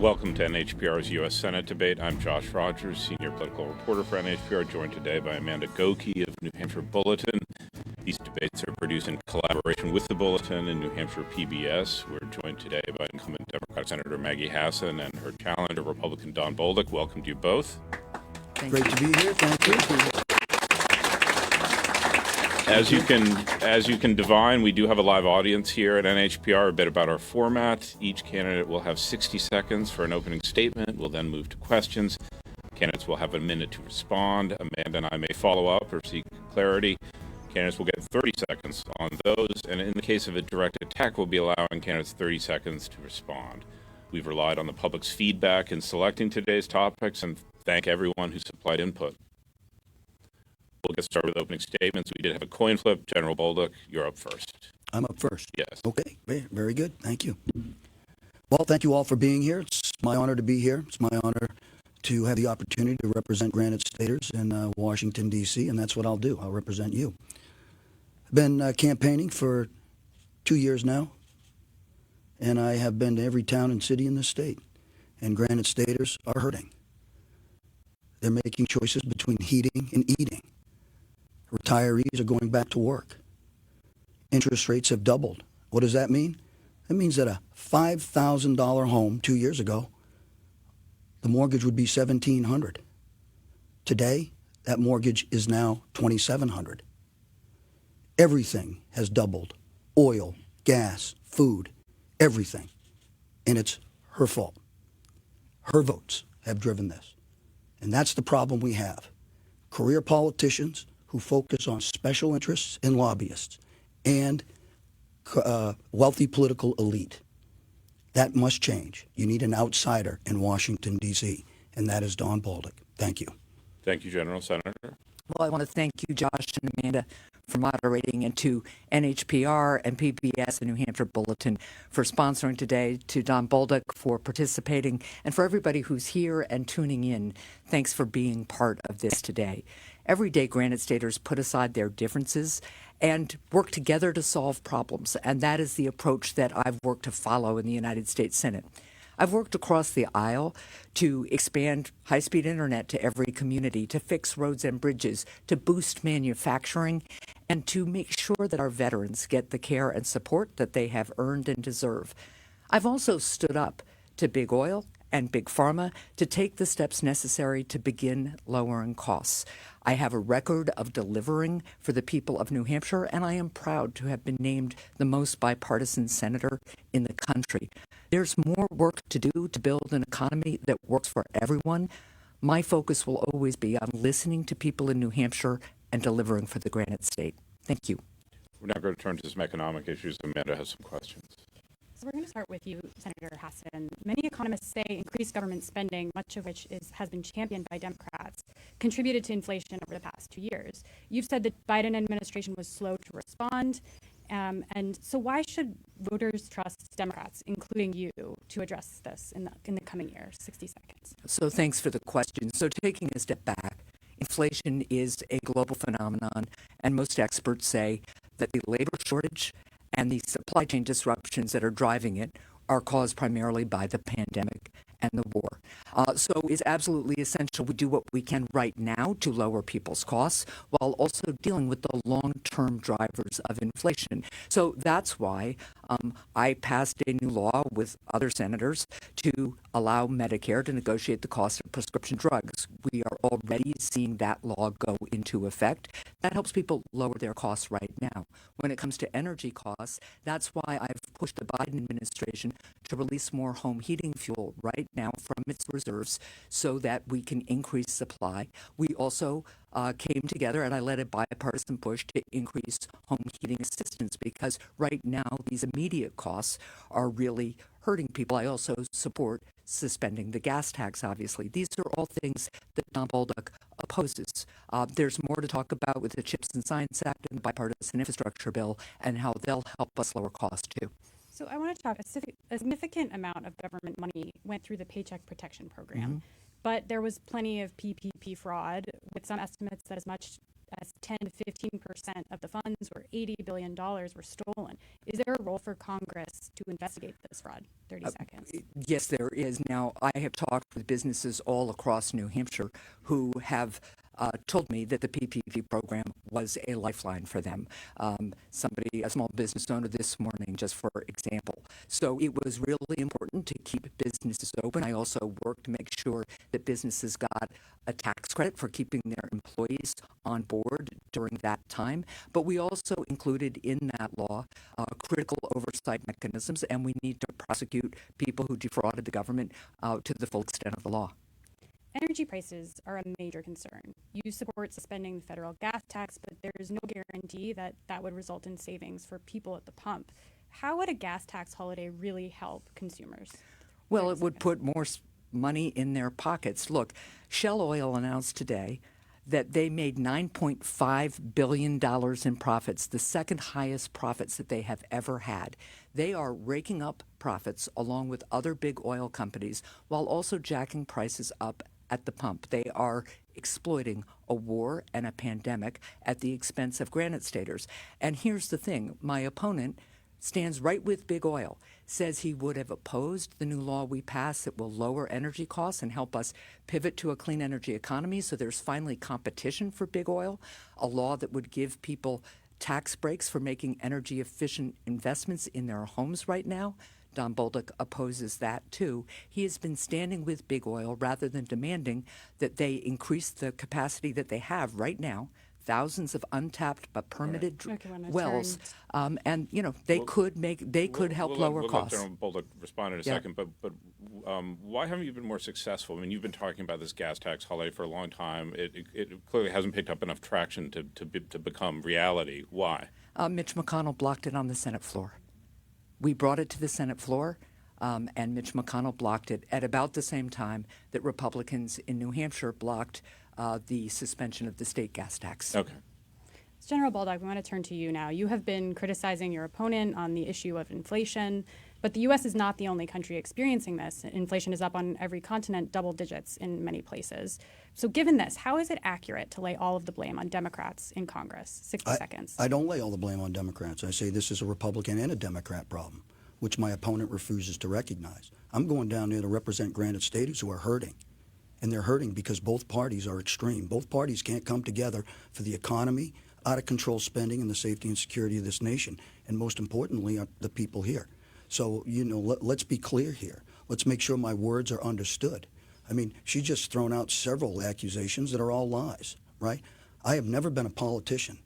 Welcome to NHPR's U.S. Senate debate. I'm Josh Rogers, senior political reporter for NHPR, joined today by Amanda Goki of New Hampshire Bulletin. These debates are produced in collaboration with the Bulletin and New Hampshire PBS. We're joined today by incumbent Democratic Senator Maggie Hassan and her challenger, Republican Don Bolduc. Welcome to you both. Great to be here. Thank you. As you can divine, we do have a live audience here at NHPR. A bit about our format. Each candidate will have 60 seconds for an opening statement. We'll then move to questions. Candidates will have a minute to respond. Amanda and I may follow up or seek clarity. Candidates will get 30 seconds on those. And in the case of a direct attack, we'll be allowing candidates 30 seconds to respond. We've relied on the public's feedback in selecting today's topics and thank everyone who supplied input. We'll get started with opening statements. We did have a coin flip. General Bolduc, you're up first. I'm up first. Yes. Okay, very good. Thank you. Well, thank you all for being here. It's my honor to be here. It's my honor to have the opportunity to represent Granite Staters in Washington, D.C., and that's what I'll do. I'll represent you. I've been campaigning for 2 years now, and I have been to every town and city in the state, and Granite Staters are hurting. They're making choices between heating and eating. Retirees are going back to work. Interest rates have doubled. What does that mean? That means that a $5,000 home 2 years ago, the mortgage would be $1,700. Today, that mortgage is now $2,700. Everything has doubled. Oil, gas, food, everything. And it's her fault. Her votes have driven this. And that's the problem we have. Career politicians who focus on special interests and lobbyists and wealthy political elite. That must change. You need an outsider in Washington, D.C., and that is Don Bolduc. Thank you. Thank you, General Senator. Well, I want to thank you, Josh and Amanda, for moderating, and to NHPR and PBS and New Hampshire Bulletin for sponsoring today, to Don Bolduc for participating, and for everybody who's here and tuning in. Thanks for being part of this today. Every day, Granite Staters put aside their differences and work together to solve problems, and that is the approach that I've worked to follow in the United States Senate. I've worked across the aisle to expand high-speed internet to every community, to fix roads and bridges, to boost manufacturing, and to make sure that our veterans get the care and support that they have earned and deserve. I've also stood up to big oil and big pharma to take the steps necessary to begin lowering costs. I have a record of delivering for the people of New Hampshire, and I am proud to have been named the most bipartisan senator in the country. There's more work to do to build an economy that works for everyone. My focus will always be on listening to people in New Hampshire and delivering for the Granite State. Thank you. We're now going to turn to some economic issues. Amanda has some questions. So we're going to start with you, Senator Hassan. Many economists say increased government spending, much of which has been championed by Democrats, contributed to inflation over the past 2 years. You've said the Biden administration was slow to respond. And so why should voters trust Democrats, including you, to address this in the coming year? 60 seconds. So thanks for the question. So taking a step back, inflation is a global phenomenon, and most experts say that the labor shortage and the supply chain disruptions that are driving it are caused primarily by the pandemic and the war. So it's absolutely essential we do what we can right now to lower people's costs while also dealing with the long-term drivers of inflation. So that's why I passed a new law with other senators to allow Medicare to negotiate the cost of prescription drugs. We are already seeing that law go into effect. That helps people lower their costs right now. When it comes to energy costs, that's why I've pushed the Biden administration to release more home heating fuel right now from its reserves so that we can increase supply. We also came together, and I led a bipartisan push to increase home heating assistance because right now these immediate costs are really hurting people. I also support suspending the gas tax, obviously. These are all things that Don Bolduc opposes. There's more to talk about with the CHIPS and Science Act and the bipartisan infrastructure bill and how they'll help us lower costs too. So I want to talk, a significant amount of government money went through the Paycheck Protection Program, but there was plenty of PPP fraud, with some estimates that as much as 10 to 15% of the funds, or $80 billion, were stolen. Is there a role for Congress to investigate this fraud? 30 seconds. Yes, there is. Now, I have talked with businesses all across New Hampshire who have told me that the PPP program was a lifeline for them. A small business owner this morning, just for example. So it was really important to keep businesses open. I also worked to make sure that businesses got a tax credit for keeping their employees on board during that time. But we also included in that law critical oversight mechanisms, and we need to prosecute people who defrauded the government to the full extent of the law. Energy prices are a major concern. You support suspending the federal gas tax, but there's no guarantee that that would result in savings for people at the pump. How would a gas tax holiday really help consumers? Well, it would put more money in their pockets. Look, Shell Oil announced today that they made $9.5 billion in profits, the second highest profits that they have ever had. They are raking up profits along with other big oil companies while also jacking prices up at the pump. They are exploiting a war and a pandemic at the expense of Granite Staters. And here's the thing, my opponent stands right with big oil, says he would have opposed the new law we passed that will lower energy costs and help us pivot to a clean energy economy so there's finally competition for big oil, a law that would give people tax breaks for making energy efficient investments in their homes right now. Don Bolduc opposes that too. He has been standing with big oil rather than demanding that they increase the capacity that they have right now, thousands of untapped but permitted wells, and they could help lower costs. We'll let General Bolduc respond in a second, but why haven't you been more successful? I mean, you've been talking about this gas tax holiday for a long time. It clearly hasn't picked up enough traction to become reality. Why? Mitch McConnell blocked it on the Senate floor. We brought it to the Senate floor, and Mitch McConnell blocked it at about the same time that Republicans in New Hampshire blocked the suspension of the state gas tax. Okay. General Bolduc, we want to turn to you now. You have been criticizing your opponent on the issue of inflation, but the U.S. is not the only country experiencing this. Inflation is up on every continent, double digits in many places. So given this, how is it accurate to lay all of the blame on Democrats in Congress? 60 seconds. I don't lay all the blame on Democrats. I say this is a Republican and a Democrat problem, which my opponent refuses to recognize. I'm going down there to represent Granite Staters who are hurting. And they're hurting because both parties are extreme. Both parties can't come together for the economy, out of control spending, and the safety and security of this nation. And most importantly, the people here. So, let's be clear here. Let's make sure my words are understood. I mean, she's just thrown out several accusations that are all lies, right? I have never been a politician.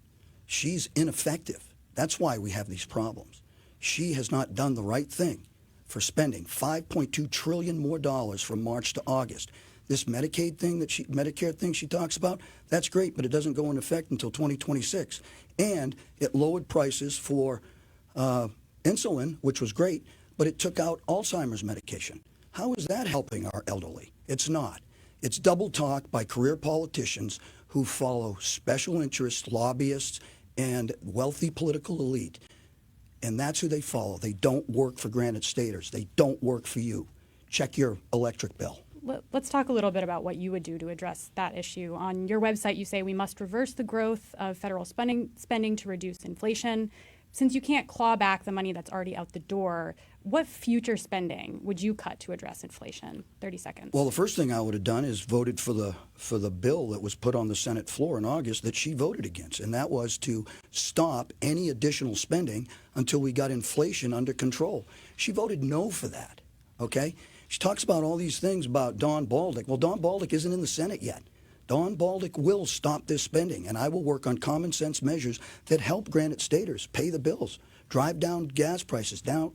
She's ineffective. That's why we have these problems. She has not done the right thing for spending $5.2 trillion more dollars from March to August. This Medicare thing she talks about, that's great, but it doesn't go into effect until 2026. And it lowered prices for insulin, which was great, but it took out Alzheimer's medication. How is that helping our elderly? It's not. It's double talk by career politicians who follow special interests, lobbyists, and wealthy political elite. And that's who they follow. They don't work for Granite Staters. They don't work for you. Check your electric bill. Let's talk a little bit about what you would do to address that issue. On your website, you say we must reverse the growth of federal spending to reduce inflation. Since you can't claw back the money that's already out the door, what future spending would you cut to address inflation? 30 seconds. Well, the first thing I would have done is voted for the bill that was put on the Senate floor in August that she voted against, and that was to stop any additional spending until we got inflation under control. She voted no for that, okay? She talks about all these things about Don Bolduc. Well, Don Bolduc isn't in the Senate yet. Don Bolduc will stop this spending, and I will work on common sense measures that help Granite Staters pay the bills, drive down gas prices, down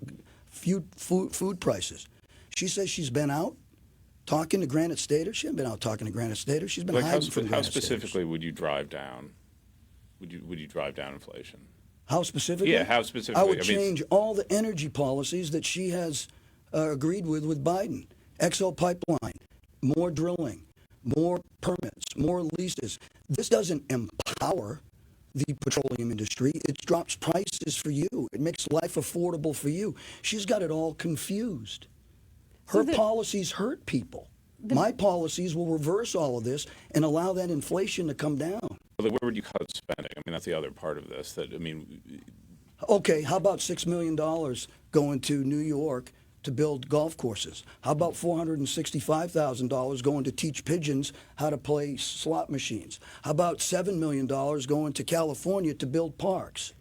food prices. She says she's been out talking to Granite Staters. She hasn't been out talking to Granite Staters. She's been hiding from Granite Staters. How specifically would you drive down? Would you drive down inflation? How specifically? Yeah, how specifically? I would change all the energy policies that she has agreed with Biden. Exo pipeline, more drilling, more permits, more leases. This doesn't empower the petroleum industry. It drops prices for you. It makes life affordable for you. She's got it all confused. Her policies hurt people. My policies will reverse all of this and allow that inflation to come down. But like, where would you cut spending? I mean, that's the other part of this. Okay, how about $6 million going to New York to build golf courses? How about $465,000 going to teach pigeons how to play slot machines? How about $7 million going to California to build parks?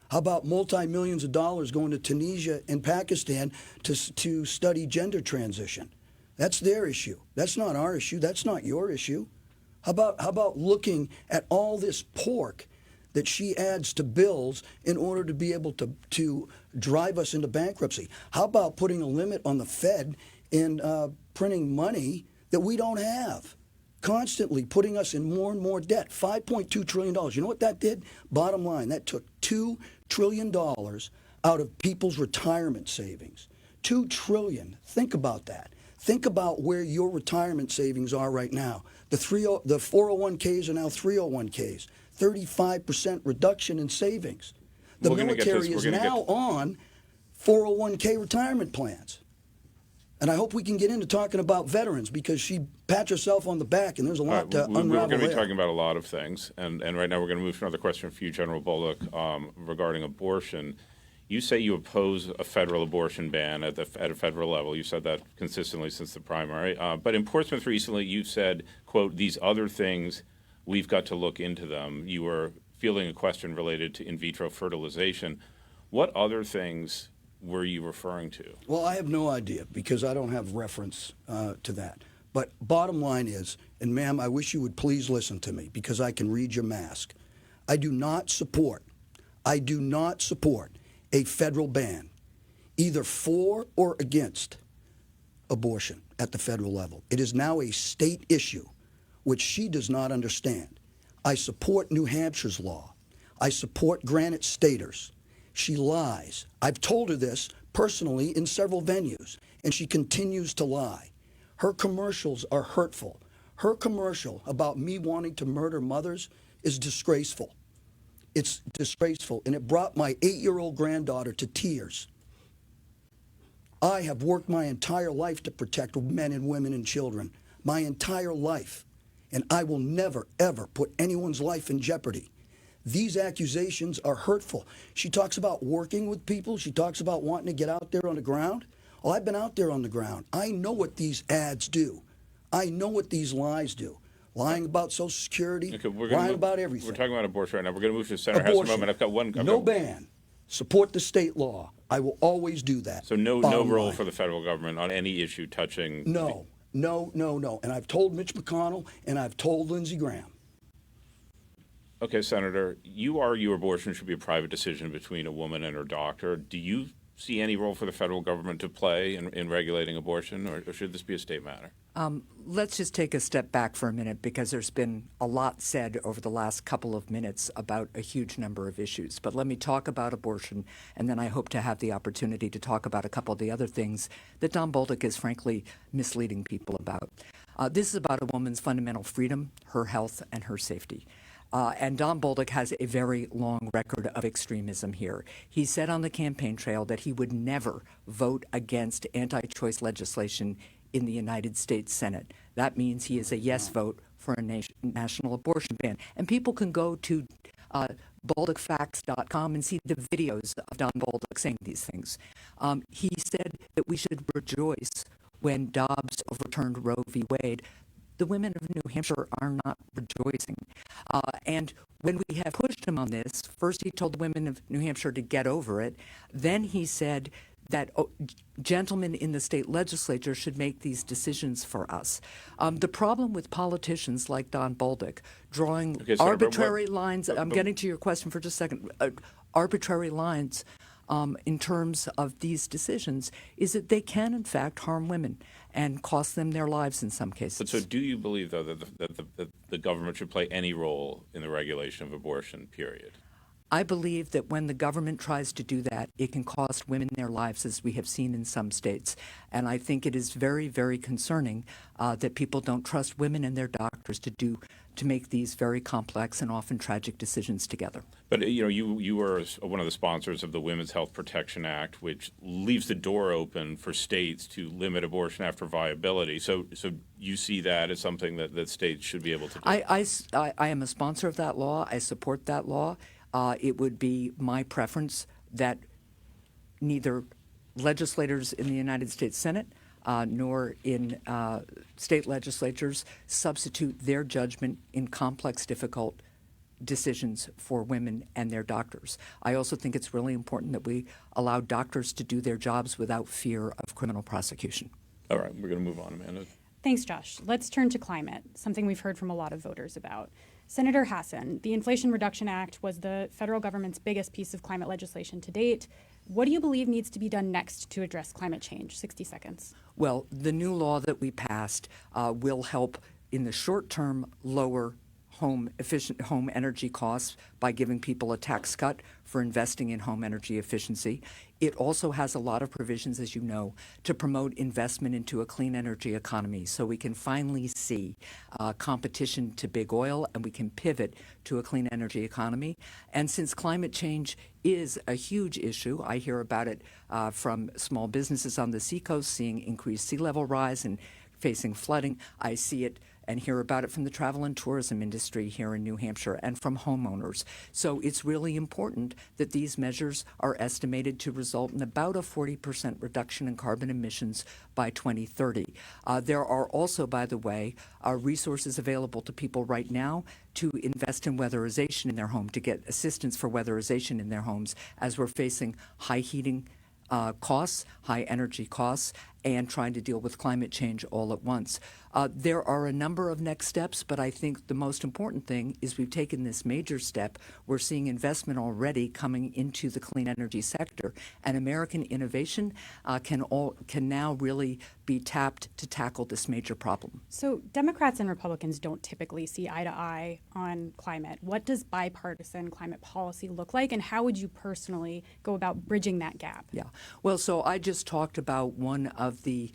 How about multi-millions of dollars going to Tunisia and Pakistan to study gender transition? That's their issue. That's not our issue. That's not your issue. How about looking at all this pork that she adds to bills in order to be able to drive us into bankruptcy? How about putting a limit on the Fed in printing money that we don't have? Constantly putting us in more and more debt. $5.2 trillion. You know what that did? Bottom line, that took $2 trillion out of people's retirement savings. $2 trillion. Think about that. Think about where your retirement savings are right now. The 401ks are now 301ks. 35% reduction in savings. The military is now on 401k retirement plans. And I hope we can get into talking about veterans because she pats herself on the back and there's a lot to unravel. We're going to be talking about a lot of things. And right now we're going to move to another question for you, General Bolduc, regarding abortion. You say you oppose a federal abortion ban at a federal level. You said that consistently since the primary. But in Portsmouth recently, you said, quote, these other things, we've got to look into them. You were fielding a question related to in vitro fertilization. What other things were you referring to? Well, I have no idea because I don't have reference to that. But bottom line is, and ma'am, I wish you would please listen to me because I can read your mask. I do not support a federal ban, either for or against abortion at the federal level. It is now a state issue, which she does not understand. I support New Hampshire's law. I support Granite Staters. She lies. I've told her this personally in several venues, and she continues to lie. Her commercials are hurtful. Her commercial about me wanting to murder mothers is disgraceful. It's disgraceful, and it brought my 8-year-old granddaughter to tears. I have worked my entire life to protect men and women and children, my entire life, and I will never, ever put anyone's life in jeopardy. These accusations are hurtful. She talks about working with people. She talks about wanting to get out there on the ground. Well, I've been out there on the ground. I know what these ads do. I know what these lies do. Lying about Social Security, lying about everything. We're talking about abortion right now. We're going to move to Senator Hassan in a moment. I've got one. No ban. Support the state law. I will always do that. So no role for the federal government on any issue touching. No. And I've told Mitch McConnell and I've told Lindsey Graham. Okay, Senator, you argue abortion should be a private decision between a woman and her doctor. Do you see any role for the federal government to play in regulating abortion, or should this be a state matter? Let's just take a step back for a minute because there's been a lot said over the last couple of minutes about a huge number of issues. But let me talk about abortion, and then I hope to have the opportunity to talk about a couple of the other things that Don Bolduc is frankly misleading people about. This is about a woman's fundamental freedom, her health, and her safety. And Don Bolduc has a very long record of extremism here. He said on the campaign trail that he would never vote against anti-choice legislation in the United States Senate. That means he is a yes vote for a national abortion ban. And people can go to BolducFacts.com and see the videos of Don Bolduc saying these things. He said that we should rejoice when Dobbs overturned Roe v. Wade. The women of New Hampshire are not rejoicing. And when we have pushed him on this, first he told the women of New Hampshire to get over it. Then he said that gentlemen in the state legislature should make these decisions for us. The problem with politicians like Don Bolduc drawing arbitrary lines, I'm getting to your question for just a second, arbitrary lines in terms of these decisions is that they can in fact harm women and cost them their lives in some cases. But so do you believe, though, that the government should play any role in the regulation of abortion, period? I believe that when the government tries to do that, it can cost women their lives, as we have seen in some states. And I think it is very, very concerning that people don't trust women and their doctors to make these very complex and often tragic decisions together. But you were one of the sponsors of the Women's Health Protection Act, which leaves the door open for states to limit abortion after viability. So you see that as something that states should be able to do? I am a sponsor of that law. I support that law. It would be my preference that neither legislators in the United States Senate nor in state legislatures substitute their judgment in complex, difficult decisions for women and their doctors. I also think it's really important that we allow doctors to do their jobs without fear of criminal prosecution. All right, we're going to move on, Amanda. Thanks, Josh. Let's turn to climate, something we've heard from a lot of voters about. Senator Hassan, the Inflation Reduction Act was the federal government's biggest piece of climate legislation to date. What do you believe needs to be done next to address climate change? 60 seconds. Well, the new law that we passed will help in the short term lower home energy costs by giving people a tax cut for investing in home energy efficiency. It also has a lot of provisions, as you know, to promote investment into a clean energy economy, so we can finally see competition to big oil and we can pivot to a clean energy economy. And since climate change is a huge issue, I hear about it from small businesses on the seacoast seeing increased sea level rise and facing flooding. I see it and hear about it from the travel and tourism industry here in New Hampshire and from homeowners. So it's really important that these measures are estimated to result in about a 40% reduction in carbon emissions by 2030. There are also, by the way, resources available to people right now to invest in weatherization in their home, to get assistance for weatherization in their homes as we're facing high heating costs, high energy costs, and trying to deal with climate change all at once. There are a number of next steps, but I think the most important thing is we've taken this major step. We're seeing investment already coming into the clean energy sector, and American innovation can now really be tapped to tackle this major problem. So Democrats and Republicans don't typically see eye to eye on climate. What does bipartisan climate policy look like, and how would you personally go about bridging that gap? Yeah. Well, so I just talked about one of the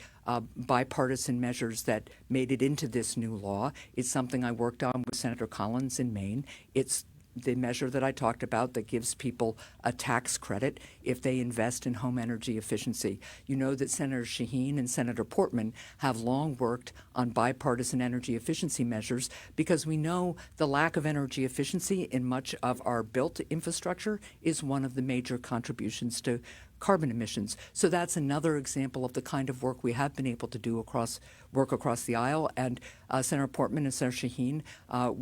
bipartisan measures that made it into this new law. It's something I worked on with Senator Collins in Maine. It's the measure that I talked about that gives people a tax credit if they invest in home energy efficiency. You know that Senator Shaheen and Senator Portman have long worked on bipartisan energy efficiency measures because we know the lack of energy efficiency in much of our built infrastructure is one of the major contributions to carbon emissions. So that's another example of the kind of work we have been able to do across the aisle. And Senator Portman and Senator Shaheen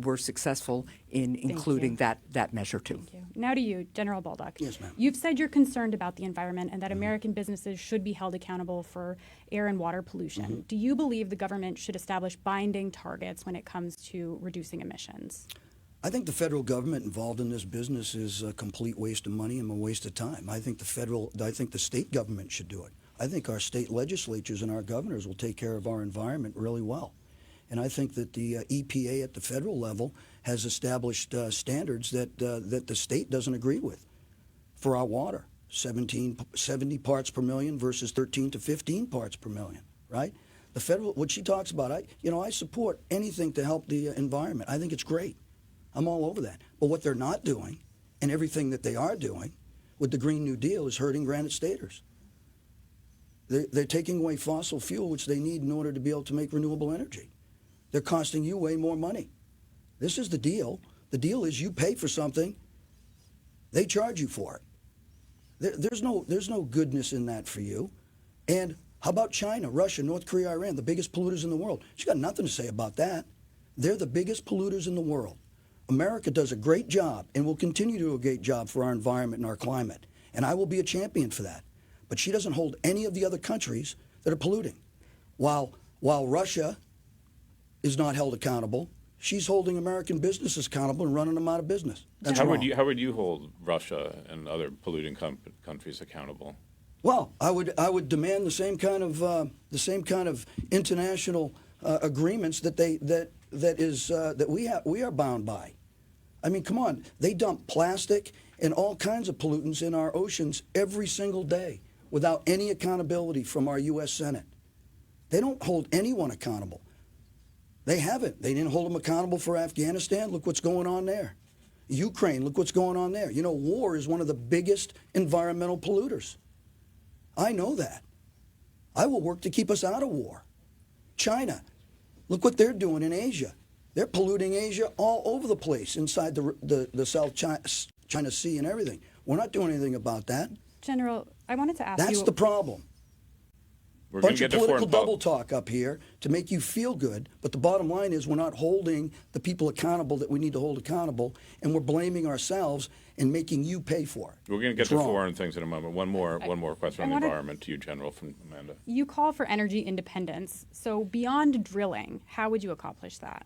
were successful in including that measure too. Thank you. Now to you, General Bolduc. Yes, ma'am. You've said you're concerned about the environment and that American businesses should be held accountable for air and water pollution. Do you believe the government should establish binding targets when it comes to reducing emissions? I think the federal government involved in this business is a complete waste of money and a waste of time. I think the state government should do it. I think our state legislatures and our governors will take care of our environment really well. And I think that the EPA at the federal level has established standards that the state doesn't agree with for our water. 70 parts per million versus 13 to 15 parts per million, right? The federal, what she talks about, I support anything to help the environment. I think it's great. I'm all over that. But what they're not doing, and everything that they are doing with the Green New Deal, is hurting Granite Staters. They're taking away fossil fuel, which they need in order to be able to make renewable energy. They're costing you way more money. This is the deal. The deal is you pay for something, they charge you for it. There's no goodness in that for you. And how about China, Russia, North Korea, Iran, the biggest polluters in the world? She's got nothing to say about that. They're the biggest polluters in the world. America does a great job and will continue to do a great job for our environment and our climate. And I will be a champion for that. But she doesn't hold any of the other countries that are polluting. While Russia is not held accountable, she's holding American businesses accountable and running them out of business. That's how wrong. would you hold Russia and other polluting countries accountable? Well, I would demand the same kind of international agreements that we are bound by. I mean, come on, they dump plastic and all kinds of pollutants in our oceans every single day without any accountability from our U.S. Senate. They don't hold anyone accountable. They haven't. They didn't hold them accountable for Afghanistan. Look what's going on there. Ukraine, look what's going on there. You know, war is one of the biggest environmental polluters. I know that. I will work to keep us out of war. China, look what they're doing in Asia. They're polluting Asia all over the place inside the South China Sea and everything. We're not doing anything about that. General, I wanted to ask you. That's the problem. We're going Bunch to of get to political foreign double talk up here to make you feel good, but the bottom line is we're not holding the people accountable that we need to hold accountable, and we're blaming ourselves and making you pay for it. We're going to get It's to wrong. foreign things in a moment. One more question on the environment to you, General, from Amanda. You call for energy independence. So beyond drilling, how would you accomplish that?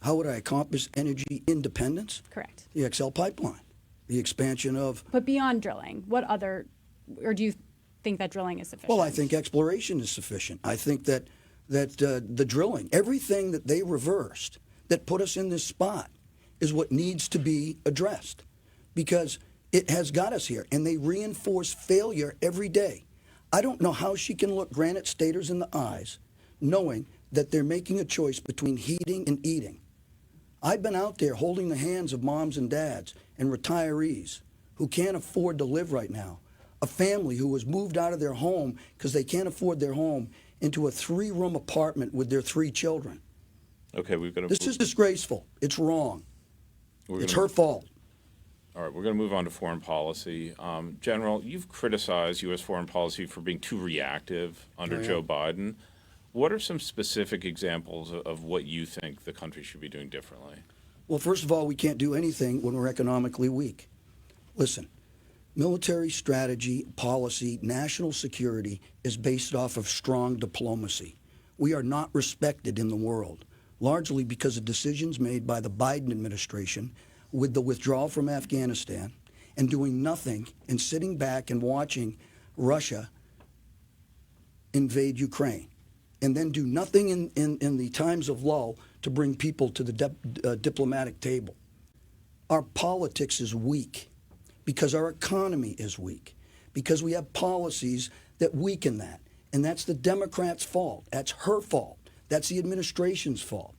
How would I accomplish energy independence? Correct. The XL pipeline, the expansion of. But beyond drilling, what other, or do you think that drilling is sufficient? Well, I think exploration is sufficient. I think that the drilling, everything that they reversed that put us in this spot is what needs to be addressed because it has got us here, and they reinforce failure every day. I don't know how she can look Granite Staters in the eyes knowing that they're making a choice between heating and eating. I've been out there holding the hands of moms and dads and retirees who can't afford to live right now. A family who was moved out of their home because they can't afford their home into a 3-room apartment with their 3 children. Okay, we've got to. This is disgraceful. It's wrong. It's her fault. All right, we're going to move on to foreign policy. General, you've criticized U.S. foreign policy for being too reactive under Joe Biden. What are some specific examples of what you think the country should be doing differently? Well, first of all, we can't do anything when we're economically weak. Listen, military strategy, policy, national security is based off of strong diplomacy. We are not respected in the world, largely because of decisions made by the Biden administration with the withdrawal from Afghanistan and doing nothing and sitting back and watching Russia invade Ukraine, and then do nothing in the times of lull to bring people to the diplomatic table. Our politics is weak because our economy is weak, because we have policies that weaken that. And that's the Democrats' fault. That's her fault. That's the administration's fault.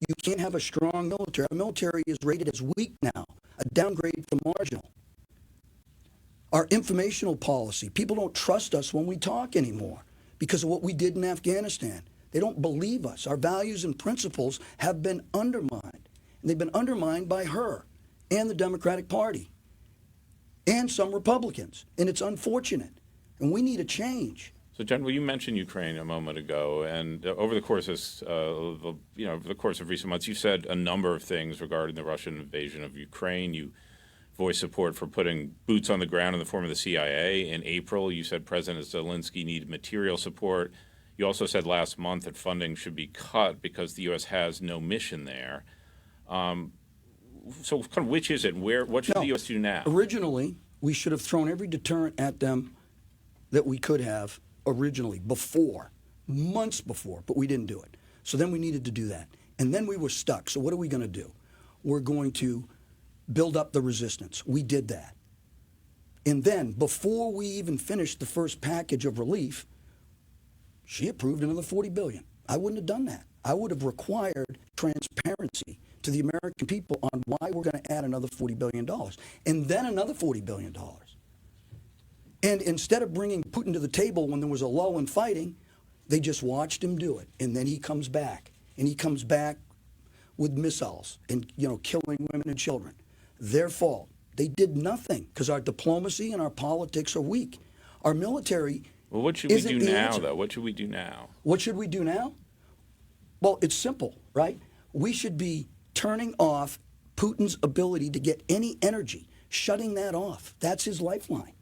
You can't have a strong military. Our military is rated as weak now, a downgrade from marginal. Our informational policy, people don't trust us when we talk anymore because of what we did in Afghanistan. They don't believe us. Our values and principles have been undermined. And they've been undermined by her and the Democratic Party and some Republicans. And it's unfortunate. And we need a change. So, General, you mentioned Ukraine a moment ago, and over the course of over the course of recent months, you said a number of things regarding the Russian invasion of Ukraine. You voiced support for putting boots on the ground in the form of the CIA. In April, you said President Zelensky needed material support. You also said last month that funding should be cut because the U.S. has no mission there. So, kind of, which is it? What should the U.S. do now? Originally, we should have thrown every deterrent at them that we could have originally, months before, but we didn't do it. So then we needed to do that. And then we were stuck. So what are we going to do? We're going to build up the resistance. We did that. And then, before we even finished the first package of relief, she approved another $40 billion. I wouldn't have done that. I would have required transparency to the American people on why we're going to add another $40 billion and then another $40 billion. And instead of bringing Putin to the table when there was a lull in fighting, they just watched him do it. And then he comes back. And he comes back with missiles and, killing women and children. Their fault. They did nothing because our diplomacy and our politics are weak. Our military. Well, what should we do now, though? What should we do now? What should we do now? Well, it's simple, right? We should be turning off Putin's ability to get any energy, shutting that off. That's his lifeline.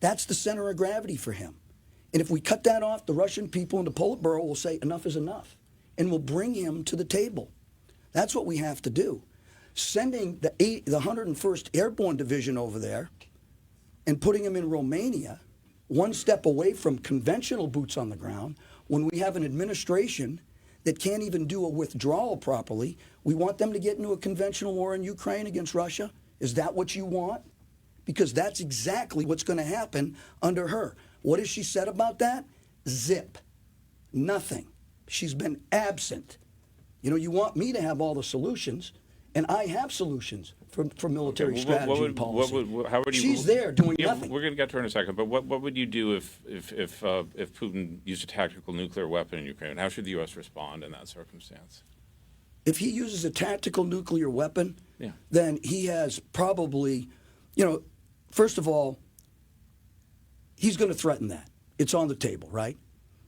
That's the center of gravity for him. And if we cut that off, the Russian people in the Politburo will say enough is enough and will bring him to the table. That's what we have to do. Sending the 101st Airborne Division over there and putting him in Romania, one step away from conventional boots on the ground, when we have an administration that can't even do a withdrawal properly, we want them to get into a conventional war in Ukraine against Russia? Is that what you want? Because that's exactly what's going to happen under her. What has she said about that? Zip. Nothing. She's been absent. You know, you want me to have all the solutions, and I have solutions for military strategy and policy. How would you, She's there doing nothing. We're going to get to her in a second, but what would you do if Putin used a tactical nuclear weapon in Ukraine? How should the U.S. respond in that circumstance? If he uses a tactical nuclear weapon, Yeah. then he has probably, you know, first of all, he's going to threaten that. It's on the table, right?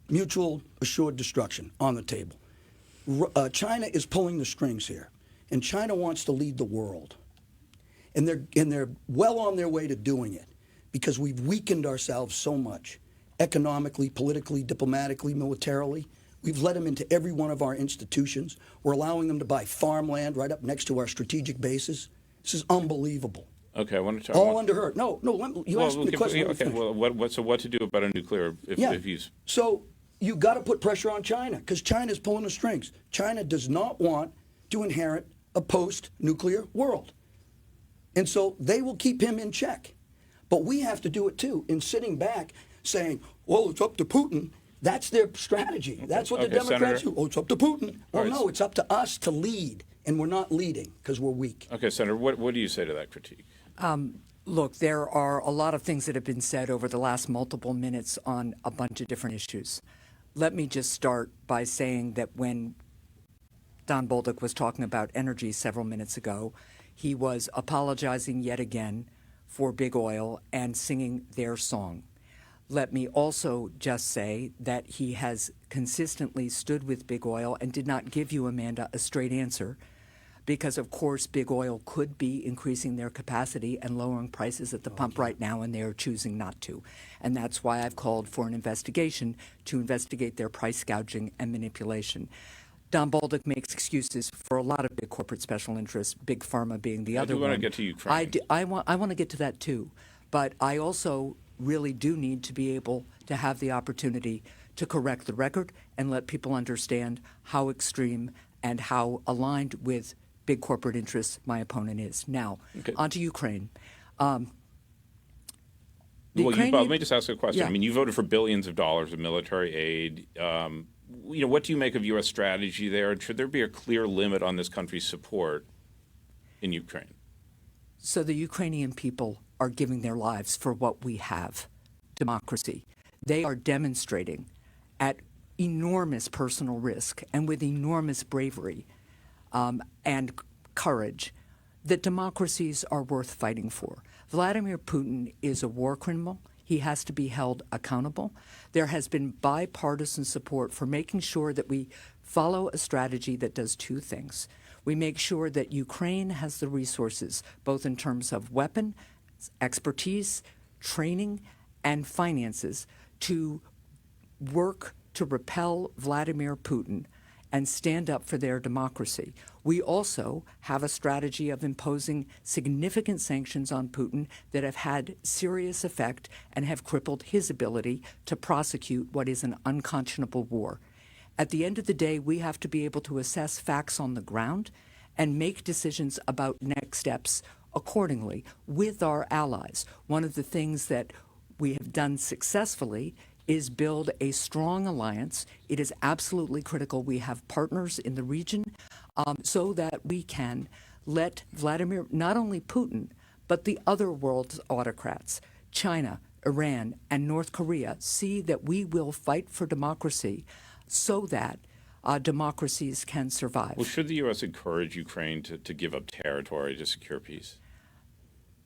Mutual assured destruction on the table. China is pulling the strings here, and China wants to lead the world. And they're well on their way to doing it because we've weakened ourselves so much, economically, politically, diplomatically, militarily. We've let them into every one of our institutions. We're allowing them to buy farmland right up next to our strategic bases. This is unbelievable. Okay, I want to talk. All under her. No. You asked me the question. Okay, well, what to do about a nuclear if he's... So you got to put pressure on China because China's pulling the strings. China does not want to inherit a post-nuclear world. And so they will keep him in check. But we have to do it too. In sitting back saying, well, it's up to Putin. That's their strategy. Okay. That's what the Democrats do. Oh, it's up to Putin. Well, no, it's up to us to lead. And we're not leading because we're weak. Okay, Senator, what do you say to that critique? Look, there are a lot of things that have been said over the last multiple minutes on a bunch of different issues. Let me just start by saying that when Don Bolduc was talking about energy several minutes ago, he was apologizing yet again for big oil and singing their song. Let me also just say that he has consistently stood with big oil and did not give you, Amanda, a straight answer because, of course, big oil could be increasing their capacity and lowering prices at the pump right now, and they are choosing not to. And that's why I've called for an investigation to investigate their price gouging and manipulation. Don Bolduc makes excuses for a lot of big corporate special interests, big pharma being the other one. I do want to get to Ukraine. I want to get to that too. But I also really do need to be able to have the opportunity to correct the record and let people understand how extreme and how aligned with big corporate interests my opponent is. Now, on to Ukraine. Let me just ask a question. Yeah. I mean, you voted for billions of dollars of military aid. What do you make of U.S. strategy there? And should there be a clear limit on this country's support in Ukraine? So the Ukrainian people are giving their lives for what we have, democracy. They are demonstrating at enormous personal risk and with enormous bravery and courage that democracies are worth fighting for. Vladimir Putin is a war criminal. He has to be held accountable. There has been bipartisan support for making sure that we follow a strategy that does two things. We make sure that Ukraine has the resources, both in terms of weapon, expertise, training, and finances, to work to repel Vladimir Putin and stand up for their democracy. We also have a strategy of imposing significant sanctions on Putin that have had serious effect and have crippled his ability to prosecute what is an unconscionable war. At the end of the day, we have to be able to assess facts on the ground and make decisions about next steps accordingly with our allies. One of the things that we have done successfully is build a strong alliance. It is absolutely critical we have partners in the region so that we can let Vladimir, not only Putin, but the other world's autocrats, China, Iran, and North Korea, see that we will fight for democracy so that democracies can survive. Well, should the U.S. encourage Ukraine to give up territory to secure peace?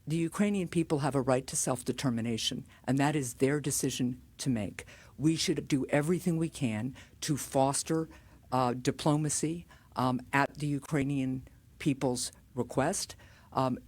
The Ukrainian people have a right to self-determination, and that is their decision to make. We should do everything we can to foster diplomacy at the Ukrainian people's request.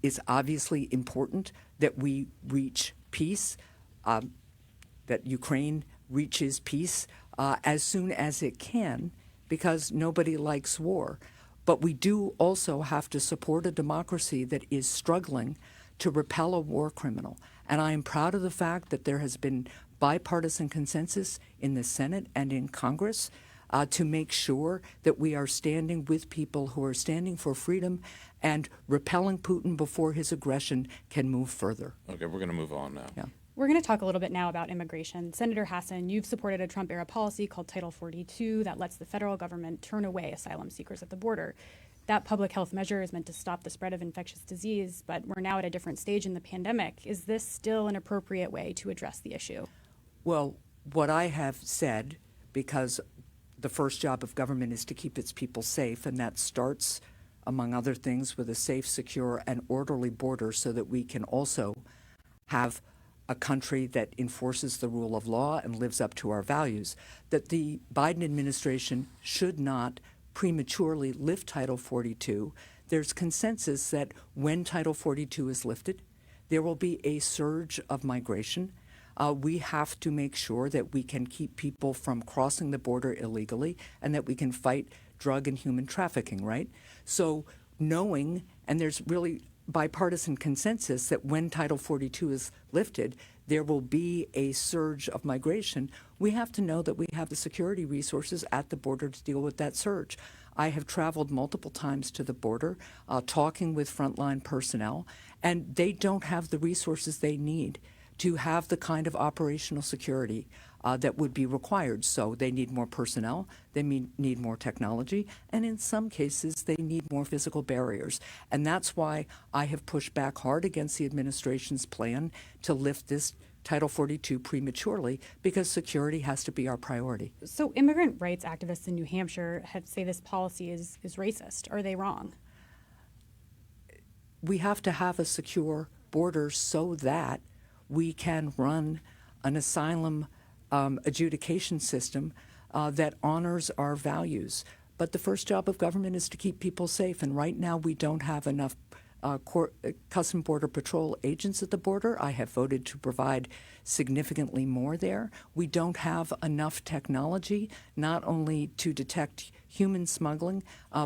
It's obviously important that we reach peace, that Ukraine reaches peace as soon as it can, because nobody likes war. But we do also have to support a democracy that is struggling to repel a war criminal. And I am proud of the fact that there has been bipartisan consensus in the Senate and in Congress to make sure that we are standing with people who are standing for freedom and repelling Putin before his aggression can move further. Okay, we're going to move on now. Yeah. We're going to talk a little bit now about immigration. Senator Hassan, you've supported a Trump-era policy called Title 42 that lets the federal government turn away asylum seekers at the border. That public health measure is meant to stop the spread of infectious disease, but we're now at a different stage in the pandemic. Is this still an appropriate way to address the issue? Well, what I have said, because the first job of government is to keep its people safe, and that starts, among other things, with a safe, secure, and orderly border so that we can also have a country that enforces the rule of law and lives up to our values, that the Biden administration should not prematurely lift Title 42. There's consensus that when Title 42 is lifted, there will be a surge of migration. We have to make sure that we can keep people from crossing the border illegally and that we can fight drug and human trafficking, right? So knowing, and there's really bipartisan consensus that when Title 42 is lifted, there will be a surge of migration. We have to know that we have the security resources at the border to deal with that surge. I have traveled multiple times to the border, talking with frontline personnel, and they don't have the resources they need to have the kind of operational security that would be required. So they need more personnel, they need more technology, and in some cases they need more physical barriers. And that's why I have pushed back hard against the administration's plan to lift this Title 42 prematurely, because security has to be our priority. So immigrant rights activists in New Hampshire say this policy is racist. Are they wrong? We have to have a secure border so that we can run an asylum adjudication system that honors our values. But the first job of government is to keep people safe, and right now we don't have enough Customs Border Patrol agents at the border. I have voted to provide significantly more there. We don't have enough technology, not only to detect human smuggling,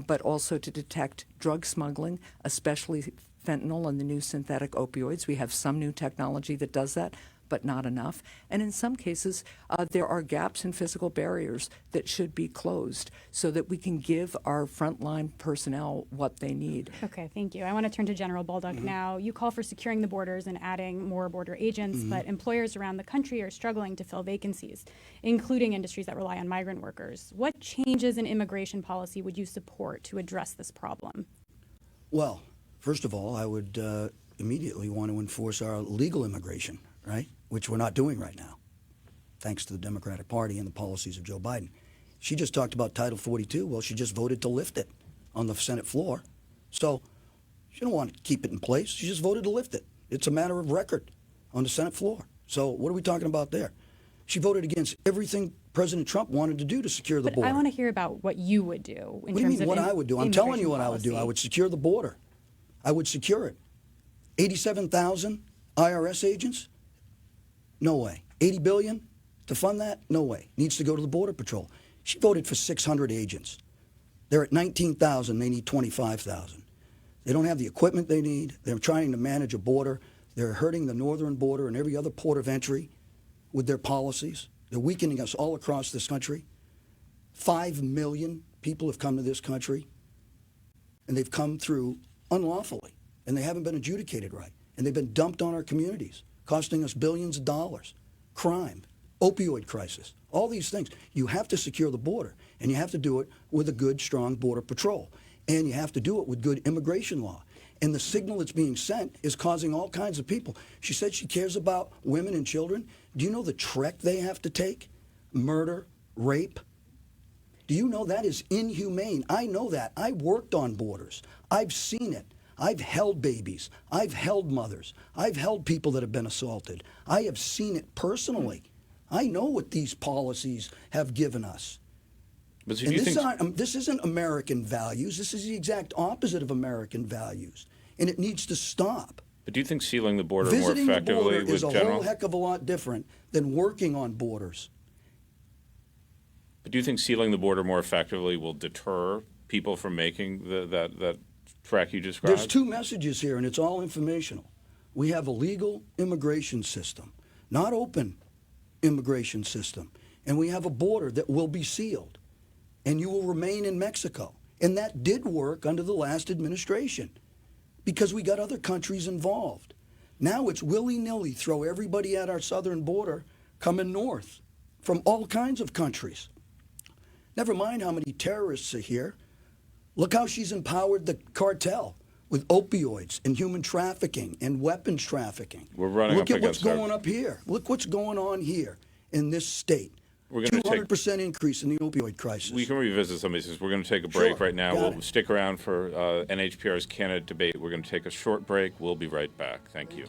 but also to detect drug smuggling, especially fentanyl and the new synthetic opioids. We have some new technology that does that, but not enough. And in some cases, there are gaps in physical barriers that should be closed so that we can give our frontline personnel what they need. Okay, thank you. I want to turn to General Bolduc now. You call for securing the borders and adding more border agents, but employers around the country are struggling to fill vacancies, including industries that rely on migrant workers. What changes in immigration policy would you support to address this problem? Well, first of all, I would immediately want to enforce our legal immigration, right? Which we're not doing right now, thanks to the Democratic Party and the policies of Joe Biden. She just talked about Title 42. Well, she just voted to lift it on the Senate floor. So she don't want to keep it in place. She just voted to lift it. It's a matter of record on the Senate floor. So what are we talking about there? She voted against everything President Trump wanted to do to secure the border. I want to hear about what you would do in What do you terms mean of what I would do? I'm telling you what I would do. policy. I would secure the border. I would secure it. 87,000 IRS agents? No way. 80 billion to fund that? No way. Needs to go to the Border Patrol. She voted for 600 agents. They're at 19,000. They need 25,000. They don't have the equipment they need. They're trying to manage a border. They're hurting the northern border and every other port of entry with their policies. They're weakening us all across this country. 5 million people have come to this country, and they've come through unlawfully, and they haven't been adjudicated right, and they've been dumped on our communities, costing us billions of dollars. Crime, opioid crisis, all these things. You have to secure the border, and you have to do it with a good, strong border patrol, and you have to do it with good immigration law. And the signal that's being sent is causing all kinds of people. She said she cares about women and children. Do you know the trek they have to take? Murder, rape. Do you know that is inhumane? I know that. I worked on borders. I've seen it. I've held babies. I've held mothers. I've held people that have been assaulted. I have seen it personally. I know what these policies have given us. But so And do you think this isn't American values. This is the exact opposite of American values. And it needs to stop. But do you think sealing the border Visiting more the effectively border is a would whole heck of a lot different than working on borders. But do you think sealing the border more effectively will deter people from making that trek you described? There's two messages here, and it's all informational. We have a legal immigration system, not open immigration system, and we have a border that will be sealed. and you will remain in Mexico. And that did work under the last administration because we got other countries involved. Now it's willy-nilly, throw everybody at our southern border coming north from all kinds of countries. Never mind how many terrorists are here. Look how she's empowered the cartel with opioids and human trafficking and weapons trafficking. We're running Look up at what's against going up here. Look what's going on here in this state. We're going to 200% increase in the opioid crisis. We can revisit some of these things. We're going to take a break Sure, right now. got We'll it. stick around for NHPR's candidate debate. We're going to take a short break. We'll be right back. Thank you.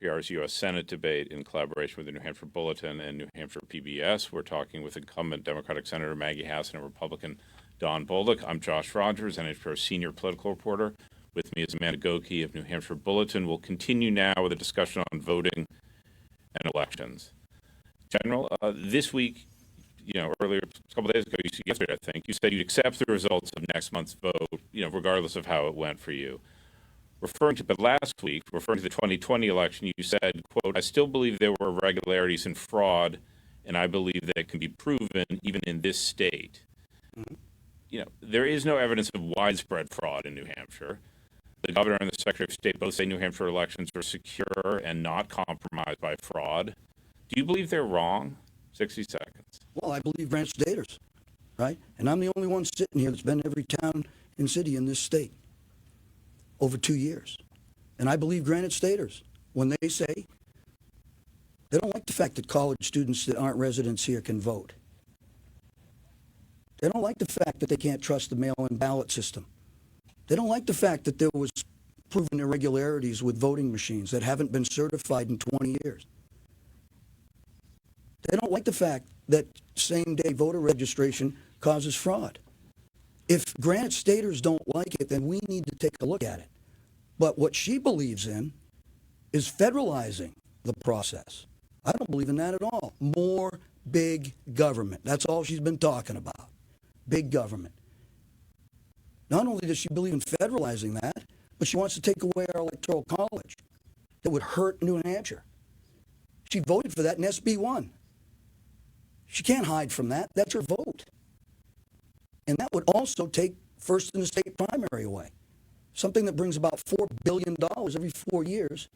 NHPR's U.S. Senate debate in collaboration with the New Hampshire Bulletin and New Hampshire PBS. We're talking with incumbent Democratic Senator Maggie Hassan and Republican Don Bolduc. I'm Josh Rogers, NHPR's senior political reporter. With me is Amanda Goki of New Hampshire Bulletin. We'll continue now with a discussion on voting and elections. General, this week, earlier, a couple of days ago, yesterday, I think, you said you'd accept the results of next month's vote, regardless of how it went for you. But last week, referring to the 2020 election, you said, quote, "I still believe there were irregularities and fraud, and I believe that it can be proven even in this state." Mm-hmm. There is no evidence of widespread fraud in New Hampshire. The governor and the secretary of state both say New Hampshire elections are secure and not compromised by fraud. Do you believe they're wrong? 60 seconds. Well, I believe Grant Staters, right? And I'm the only one sitting here that's been in every town and city in this state over 2 years. And I believe Granite Staters when they say they don't like the fact that college students that aren't residents here can vote. They don't like the fact that they can't trust the mail-in ballot system. They don't like the fact that there was proven irregularities with voting machines that haven't been certified in 20 years. They don't like the fact that same-day voter registration causes fraud. If Granite Staters don't like it, then we need to take a look at it. But what she believes in is federalizing the process. I don't believe in that at all. More big government. That's all she's been talking about. Big government. Not only does she believe in federalizing that, but she wants to take away our electoral college. That would hurt New Hampshire. She voted for that in SB 1. She can't hide from that. That's her vote. And that would also take first in the state primary away. Something that brings about $4 billion every 4 years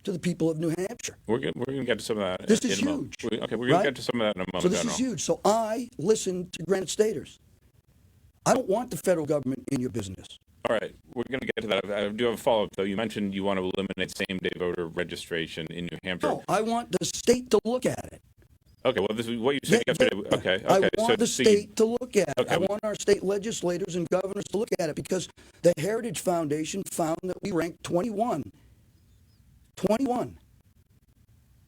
to the people of New Hampshire. We're going to get to some of that. This is huge. We're going right? to get to some of that in a moment. So this is huge. So I listen to Granite Staters. I don't want the federal government in your business. All right, we're going to get to that. I do have a follow-up, though. You mentioned you want to eliminate same-day voter registration in New Hampshire. No, I want the state to look at it. Okay, well, this is what you said yesterday. Okay. I want the state to look at it. Okay. I want our state legislators and governors to look at it because the Heritage Foundation found that we ranked 21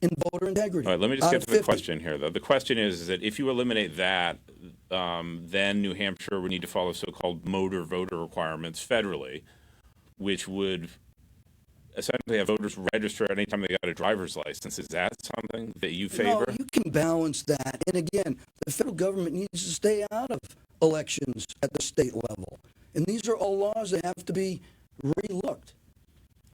in voter integrity. All right, let me just get to the 50. question here, though. The question is that if you eliminate that, then New Hampshire would need to follow so-called motor voter requirements federally, which would essentially have voters register anytime they got a driver's license. Is that something that you favor? No, you can balance that. And again, the federal government needs to stay out of elections at the state level. And these are all laws that have to be relooked.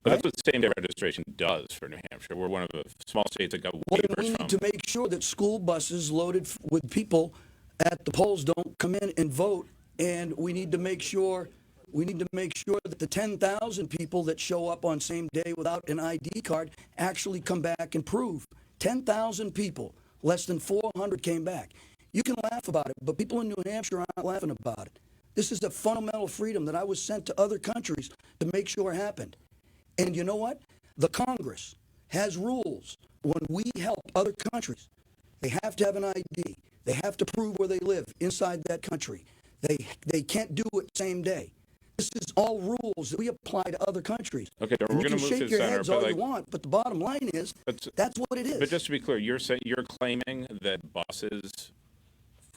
But that's what same-day registration does for New Hampshire. We're one of the small states that got Well, then we waivers need from. to make sure that school buses loaded with people at the polls don't come in and vote, and we need to make sure that the 10,000 people that show up on same day without an ID card actually come back and prove. 10,000 people, less than 400 came back. You can laugh about it, but people in New Hampshire aren't laughing about it. This is a fundamental freedom that I was sent to other countries to make sure happened. And you know what? The Congress has rules when we help other countries. They have to have an ID. They have to prove where they live inside that country. They can't do it same day. This is all rules that we apply to other countries. Okay, we're And you going to can move to shake the your center, heads but all like, you want, but the bottom line is that's what it is. but just to be clear, you're claiming that buses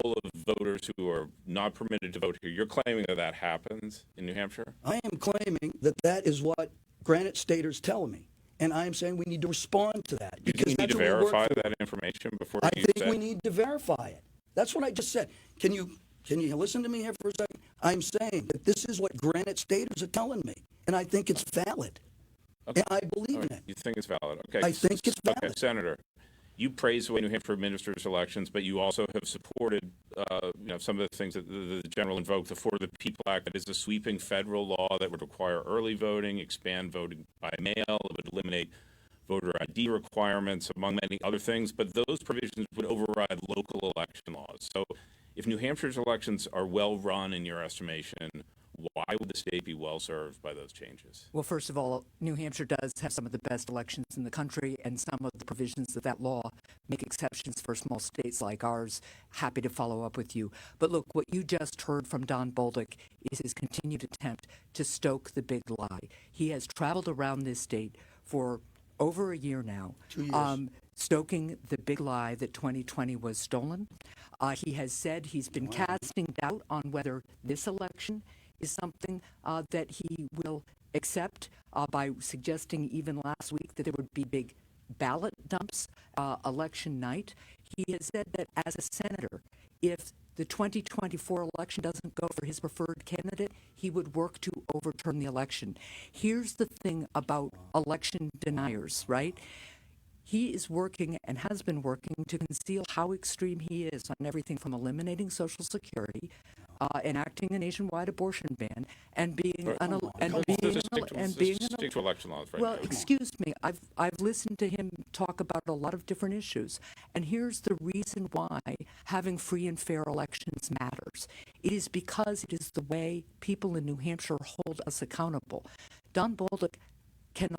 full of voters who are not permitted to vote here, you're claiming that happens in New Hampshire? I am claiming that is what Granite Staters tell me. And I am saying we need to respond to that. Do you think you need to verify that information before I you think we need to verify it. That's what I just said. Can you listen to me here for a second? I'm saying that this is what Granite Staters are telling me, and I think it's valid. Okay. And I believe in it. You think it's valid? Okay. I think it's valid. Okay, Senator, you praise the way New Hampshire administers elections, but you also have supported, some of the things that the general invoked, the For the People Act, that is a sweeping federal law that would require early voting, expand voting by mail, it would eliminate voter ID requirements, among many other things, but those provisions would override local election laws. So if New Hampshire's elections are well run in your estimation, why would the state be well served by those changes? Well, first of all, New Hampshire does have some of the best elections in the country, and some of the provisions of that law make exceptions for small states like ours. Happy to follow up with you. But look, what you just heard from Don Bolduc is his continued attempt to stoke the big lie. He has traveled around this state for over a year now, 2 years. stoking the big lie that 2020 was stolen. He has said he's been casting doubt on whether this election is something that he will accept by suggesting even last week that there would be big ballot dumps election night. He has said that as a senator, if the 2024 election doesn't go for his preferred candidate, he would work to overturn the election. Here's the thing about election deniers, right? He is working and has been working to conceal how extreme he is on everything from eliminating Social Security, enacting a nationwide abortion ban, and being Stick to election laws right well, now. excuse me. I've listened to him talk about a lot of different issues, and here's the reason why having free and fair elections matters. It is because it is the way people in New Hampshire hold us accountable. Don Bolduc can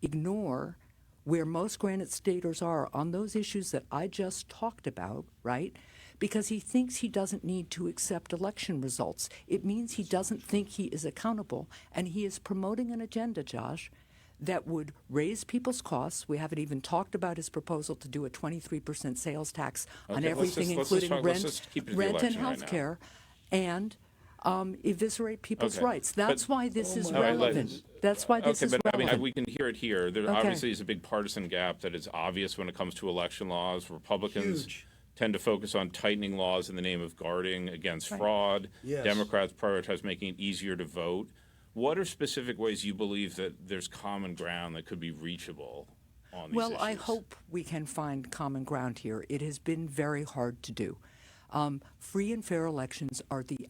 ignore where most Granite Staters are on those issues that I just talked about, right? Because he thinks he doesn't need to accept election results. It means he doesn't think he is accountable, and he is promoting an agenda, Josh, that would raise people's costs. We haven't even talked about his proposal to do a 23% sales tax on everything, including rent and health care, and eviscerate people's rights. That's why this is relevant. That's why this is relevant. I mean, we can hear it here. There obviously is a big partisan gap that is obvious when it comes to election laws. Republicans tend to focus on tightening laws in the name of guarding against fraud. Yes. Democrats prioritize making it easier to vote. What are specific ways you believe that there's common ground that could be reachable on these issues? Well, I hope we can find common ground here. It has been very hard to do. Free and fair elections are the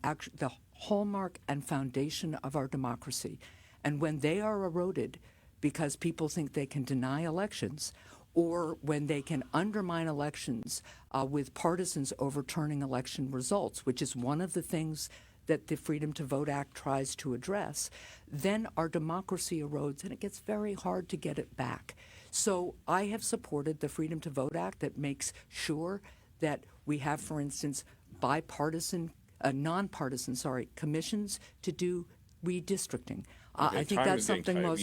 hallmark and foundation of our democracy. And when they are eroded because people think they can deny elections, or when they can undermine elections with partisans overturning election results, which is one of the things that the Freedom to Vote Act tries to address, then our democracy erodes and it gets very hard to get it back. So I have supported the Freedom to Vote Act that makes sure that we have, for instance, nonpartisan commissions to do redistricting. I think that's something no.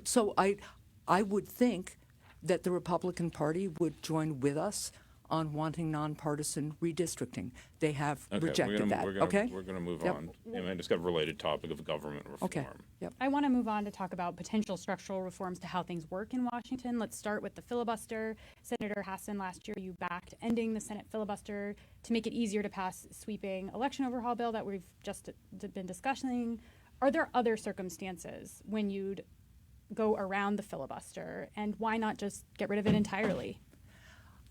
So I would think that the Republican Party would join with us on wanting nonpartisan redistricting. They have rejected that. We're going to move on. And it's got a related topic of government reform. Okay. Yep. I want to move on to talk about potential structural reforms to how things work in Washington. Let's start with the filibuster. Senator Hassan, last year you backed ending the Senate filibuster to make it easier to pass sweeping election overhaul bill that we've just been discussing. Are there other circumstances when you'd go around the filibuster, and why not just get rid of it entirely?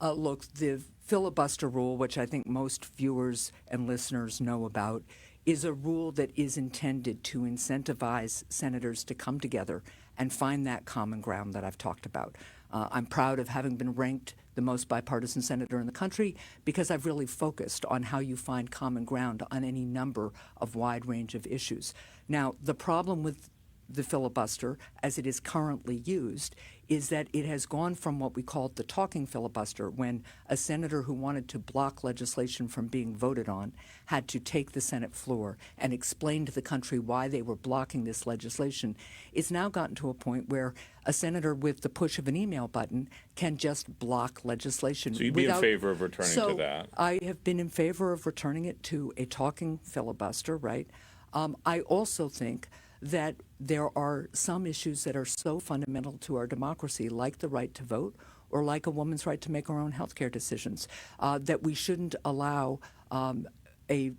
Look, the filibuster rule, which I think most viewers and listeners know about, is a rule that is intended to incentivize senators to come together and find that common ground that I've talked about. I'm proud of having been ranked the most bipartisan senator in the country because I've really focused on how you find common ground on any number of wide range of issues. Now, the problem with the filibuster, as it is currently used, is that it has gone from what we called the talking filibuster, when a senator who wanted to block legislation from being voted on had to take the Senate floor and explain to the country why they were blocking this legislation. It's now gotten to a point where a senator with the push of an email button can just block legislation. So you'd be in favor of returning to that? I have been in favor of returning it to a talking filibuster, right? I also think that there are some issues that are so fundamental to our democracy, like the right to vote or like a woman's right to make her own health care decisions, that we shouldn't allow a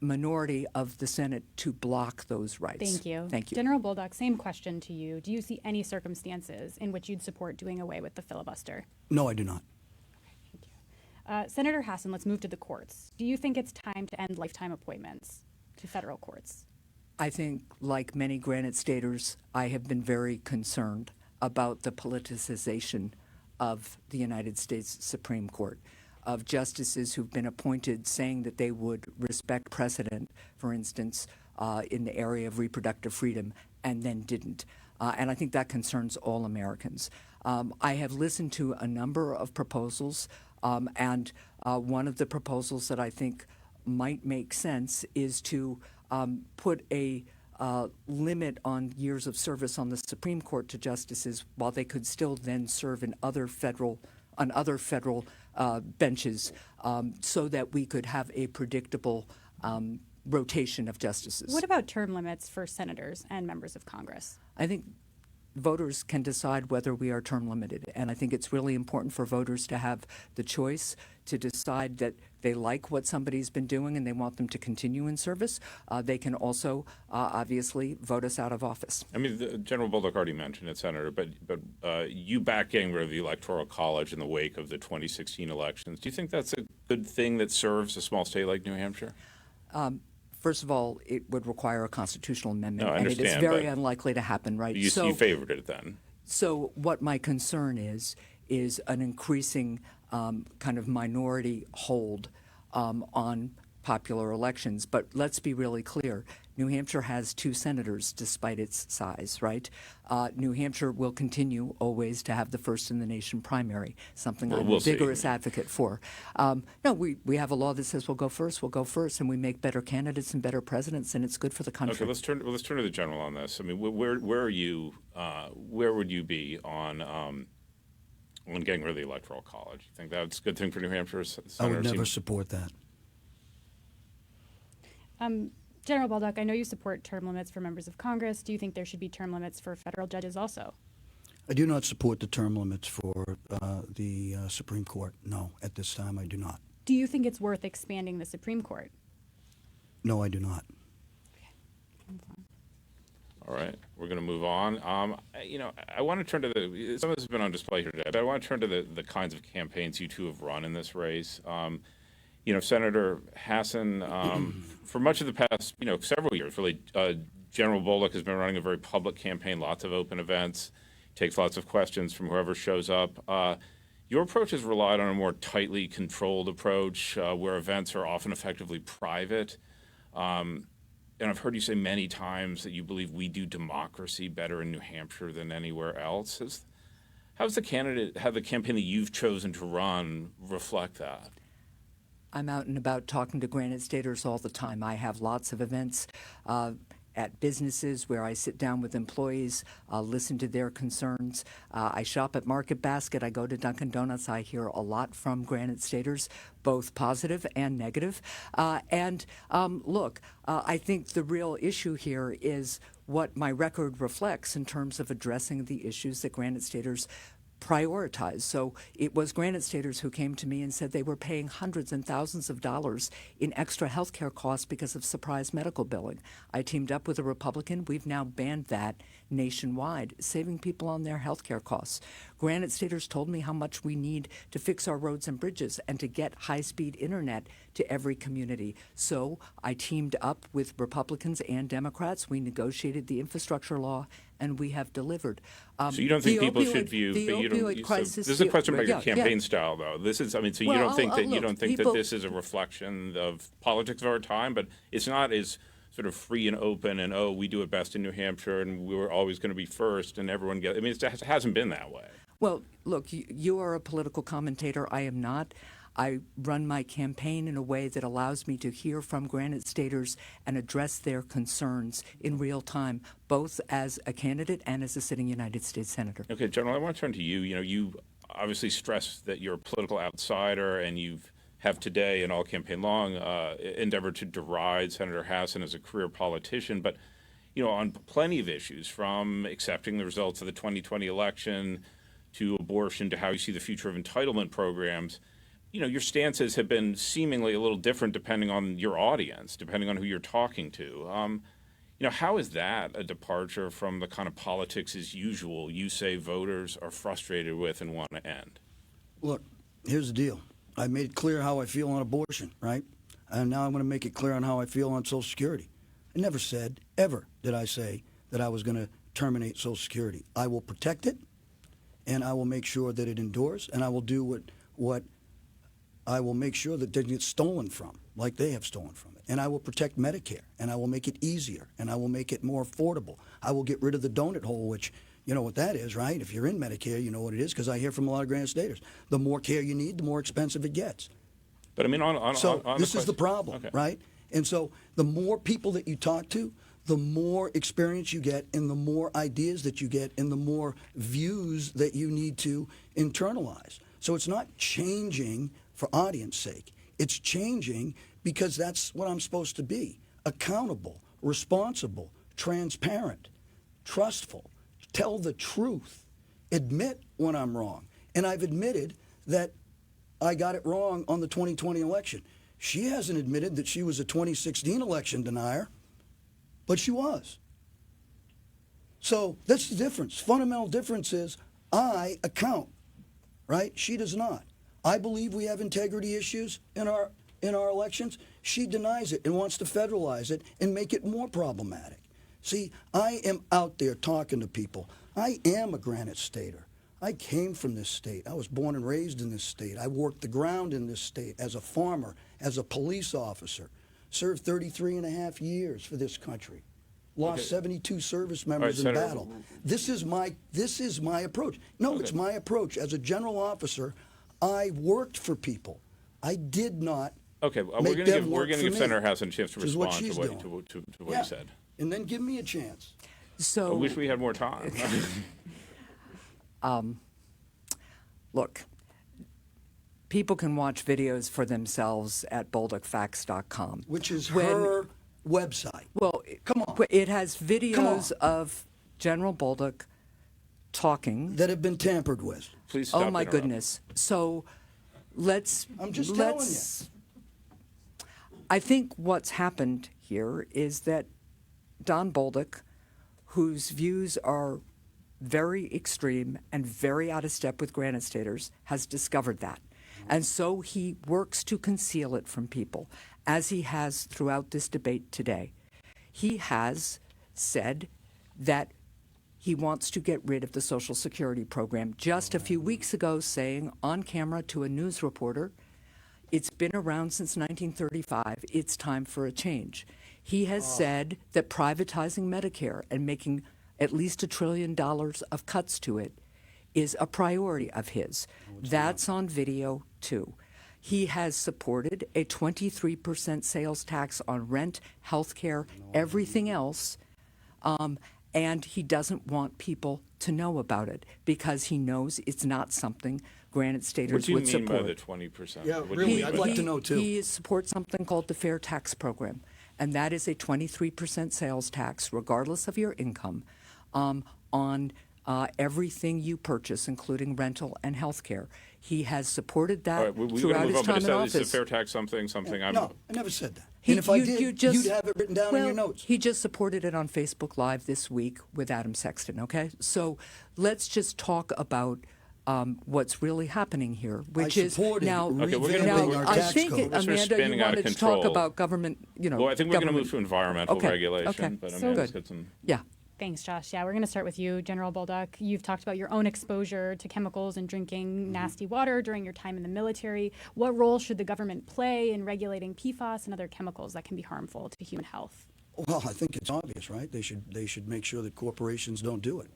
minority of the Senate to block those rights. Thank you. Thank you. General Bolduc, same question to you. Do you see any circumstances in which you'd support doing away with the filibuster? No, I do not. Thank you. Senator Hassan, let's move to the courts. Do you think it's time to end lifetime appointments to federal courts? I think, like many Granite Staters, I have been very concerned about the politicization of the United States Supreme Court, of justices who've been appointed saying that they would respect precedent, for instance, in the area of reproductive freedom, and then didn't. And I think that concerns all Americans. I have listened to a number of proposals, and one of the proposals that I think might make sense is to put a limit on years of service on the Supreme Court to justices, while they could still then serve in other federal benches, so that we could have a predictable rotation of justices. What about term limits for senators and members of Congress? I think voters can decide whether we are term limited, and I think it's really important for voters to have the choice to decide that they like what somebody's been doing and they want them to continue in service. They can also obviously vote us out of office. I mean, General Bolduc already mentioned it, Senator, but you back getting rid of the Electoral College in the wake of the 2016 elections. Do you think that's a good thing that serves a small state like New Hampshire? First of all, it would require a constitutional amendment, No, I understand, and it is very unlikely to happen, right? You favored it then. So what my concern is an increasing kind of minority hold on popular elections. But let's be really clear. New Hampshire has 2 senators despite its size, right? New Hampshire will continue always to have the first in the nation primary, something I'm a vigorous advocate for. No, we have a law that says we'll go first, and we make better candidates and better presidents, and it's good for the country. Okay, let's turn to the general on this. I mean, where are you? Where would you be on getting rid of the Electoral College? You think that's a good thing for New Hampshire? I would never support that. General Bolduc, I know you support term limits for members of Congress. Do you think there should be term limits for federal judges also? I do not support the term limits for the Supreme Court. No, at this time I do not. Do you think it's worth expanding the Supreme Court? No, I do not. All right, we're going to move on. I want to turn to some of this has been on display here today, but I want to turn to the kinds of campaigns you two have run in this race. Senator Hassan, for much of the past, several years, really, General Bolduc has been running a very public campaign, lots of open events, takes lots of questions from whoever shows up. Your approach has relied on a more tightly controlled approach where events are often effectively private. And I've heard you say many times that you believe we do democracy better in New Hampshire than anywhere else. How the campaign that you've chosen to run reflect that? I'm out and about talking to Granite Staters all the time. I have lots of events at businesses where I sit down with employees, listen to their concerns. I shop at Market Basket. I go to Dunkin' Donuts. I hear a lot from Granite Staters, both positive and negative. Look, I think the real issue here is what my record reflects in terms of addressing the issues that Granite Staters prioritize. So it was Granite Staters who came to me and said they were paying hundreds and thousands of dollars in extra health care costs because of surprise medical billing. I teamed up with a Republican. We've now banned that nationwide, saving people on their health care costs. Granite Staters told me how much we need to fix our roads and bridges and to get high-speed internet to every community. So I teamed up with Republicans and Democrats. We negotiated the infrastructure law, and we have delivered. So you don't think people should view, the but you don't. opioid crisis, this is a question about your yeah, campaign style, though. This is, I mean, so you Well, don't think that you look, don't think people- that this is a reflection of politics of our time, but it's not as sort of free and open and we do it best in New Hampshire and we were always going to be first and everyone gets. I mean, it hasn't been that way. Well, look, you are a political commentator. I am not. I run my campaign in a way that allows me to hear from Granite Staters and address their concerns in real time, both as a candidate and as a sitting United States Senator. Okay, General, I want to turn to you. You know, you obviously stress that you're a political outsider and have today and all campaign long endeavored to deride Senator Hassan as a career politician. But, you know, on plenty of issues, from accepting the results of the 2020 election to abortion to how you see the future of entitlement programs, you know, your stances have been seemingly a little different depending on your audience, depending on who you're talking to. You know, how is that a departure from the kind of politics as usual you say voters are frustrated with and want to end? Look, here's the deal. I made it clear how I feel on abortion, right? And now I'm going to make it clear on how I feel on Social Security. I never said, ever did I say that I was going to terminate Social Security. I will protect it, and I will make sure that it endures, and I will do what I will make sure that it doesn't get stolen from, like they have stolen from it. And I will protect Medicare, and I will make it easier, and I will make it more affordable. I will get rid of the donut hole, which, you know what that is, right? If you're in Medicare, you know what it is, because I hear from a lot of Granite Staters. The more care you need, the more expensive it gets. But I mean, this is the problem, okay, right? And so the more people that you talk to, the more experience you get, and the more ideas that you get, and the more views that you need to internalize. So it's not changing for audience sake. It's changing because that's what I'm supposed to be: accountable, responsible, transparent, trustful, tell the truth, admit when I'm wrong. And I've admitted that I got it wrong on the 2020 election. She hasn't admitted that she was a 2016 election denier, but she was. So that's the difference. Fundamental difference is I account, right? She does not. I believe we have integrity issues in our elections. She denies it and wants to federalize it and make it more problematic. See, I am out there talking to people. I am a Granite Stater. I came from this state. I was born and raised in this state. I worked the ground in this state as a farmer, as a police officer, served 33 and a half years for this country, lost 72 service members in battle. This is my approach. No, it's my approach. As a general officer, I worked for people. I did not. Okay, we're going to give Senator Hassan a chance to respond to what you said. And then give me a chance. So I wish we had more time. Look, people can watch videos for themselves at bolducfacts.com. Which is her website. Well, come on. It has videos of General Bolduc talking. That have been tampered with. Please stop. Oh, my goodness. So I'm just telling you. I think what's happened here is that Don Bolduc, whose views are very extreme and very out of step with Granite Staters, has discovered that. And so he works to conceal it from people, as he has throughout this debate today. He has said that he wants to get rid of the Social Security program. Just a few weeks ago, saying on camera to a news reporter, it's been around since 1935, it's time for a change. He has said that privatizing Medicare and making at least $1 trillion of cuts to it is a priority of his. That's on video, too. He has supported a 23% sales tax on rent, health care, everything else, and he doesn't want people to know about it because he knows it's not something Granite Staters would support. What do you mean by the 20%? Yeah, really, I'd like to know, too. He supports something called the Fair Tax Program, and that is a 23% sales tax, regardless of your income, on everything you purchase, including rental and health care. He has supported that All right, we're going to throughout move his on, but time in is a office. fair tax something? No, I never said that. He- And if I you- did, you just- you'd have it written down in your notes. He just supported it on Facebook Live this week with Adam Sexton, okay? So let's just talk about what's really happening here, which is supported now. Okay, we're gonna now, move- our I tax think, code. We're sort of Amanda, you spinning out of wanted to talk control. about government, Well, I think we're going to move government- to environmental Okay, regulation, okay. but So Amanda's good. got some... Yeah. Thanks, Josh. Yeah, we're going to start with you, General Bolduc. You've talked about your own exposure to chemicals and drinking nasty water during your time in the military. What role should the government play in regulating PFAS and other chemicals that can be harmful to human health? Well, I think it's obvious, right? They should make sure that corporations don't do it,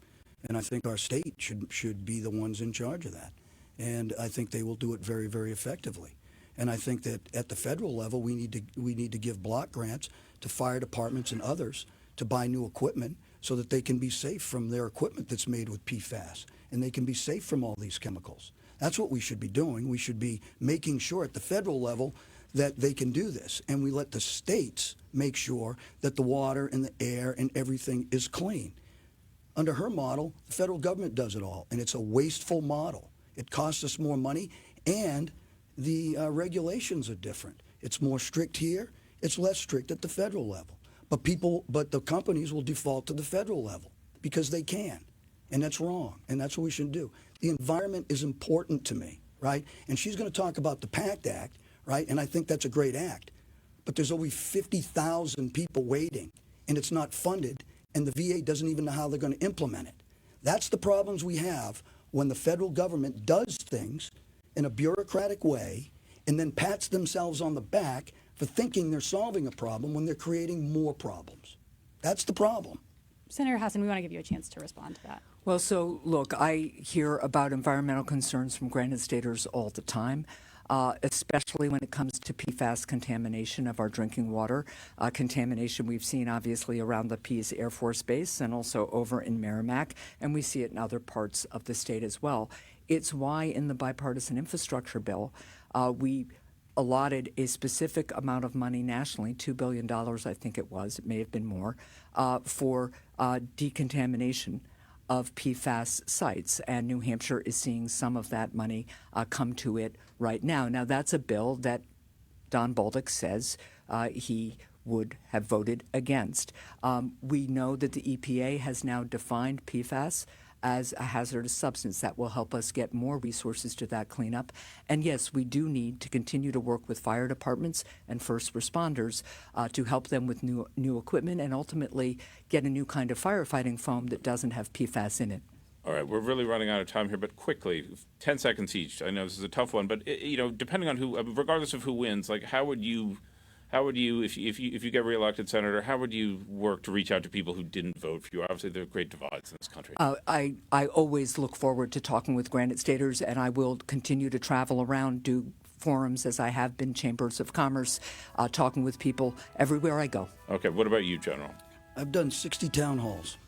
and I think our state should be the ones in charge of that, and I think they will do it very, very effectively. And I think that at the federal level, we need to give block grants to fire departments and others to buy new equipment so that they can be safe from their equipment that's made with PFAS, and they can be safe from all these chemicals. That's what we should be doing. We should be making sure at the federal level that they can do this, and we let the states make sure that the water and the air and everything is clean. Under her model, the federal government does it all, and it's a wasteful model. It costs us more money, and the regulations are different. It's more strict here. It's less strict at the federal level. But the companies will default to the federal level because they can, and that's wrong, and that's what we should do. The environment is important to me, right? And she's going to talk about the PACT Act, right? And I think that's a great act. But there's only 50,000 people waiting, and it's not funded, and the VA doesn't even know how they're going to implement it. That's the problems we have when the federal government does things in a bureaucratic way and then pats themselves on the back for thinking they're solving a problem when they're creating more problems. That's the problem. Senator Hassan, we want to give you a chance to respond to that. Well, so look, I hear about environmental concerns from Granite Staters all the time, especially when it comes to PFAS contamination of our drinking water. Contamination we've seen obviously around the Pease Air Force Base and also over in Merrimack, and we see it in other parts of the state as well. It's why in the bipartisan infrastructure bill, we allotted a specific amount of money nationally, $2 billion, I think it was, it may have been more, for decontamination of PFAS sites. And New Hampshire is seeing some of that money come to it right now. Now, that's a bill that Don Bolduc says he would have voted against. We know that the EPA has now defined PFAS as a hazardous substance. That will help us get more resources to that cleanup. And yes, we do need to continue to work with fire departments and first responders to help them with new equipment and ultimately get a new kind of firefighting foam that doesn't have PFAS in it. All right, we're really running out of time here, but quickly, 10 seconds each. I know this is a tough one, but depending on who, regardless of who wins, like how would you, if you get reelected, Senator, how would you work to reach out to people who didn't vote for you? Obviously, there are great divides in this country. I always look forward to talking with Granite Staters, and I will continue to travel around, do forums as I have been, chambers of commerce, talking with people everywhere I go. Okay, what about you, General? I've done 60 town halls.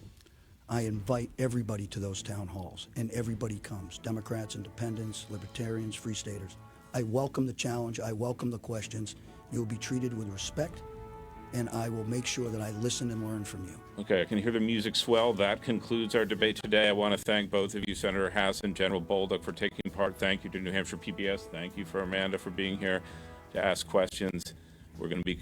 I invite everybody to those town halls, and everybody comes. Democrats, independents, libertarians, free staters. I welcome the challenge. I welcome the questions. You will be treated with respect, and I will make sure that I listen and learn from you. Okay, I can hear the music swell. That concludes our debate today. I want to thank both of you, Senator Hassan, General Bolduc, for taking part. Thank you to New Hampshire PBS. Thank you for Amanda for being here to ask questions. We're going to be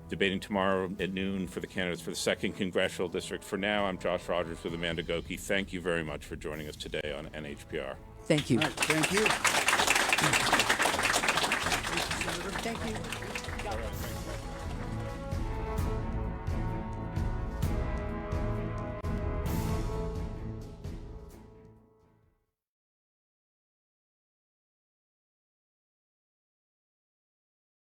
debating tomorrow at noon for the candidates for the 2nd Congressional District. For now, I'm Josh Rogers with Amanda Goki. Thank you very much for joining us today on NHPR. Thank you. All right, thank you. Thank you.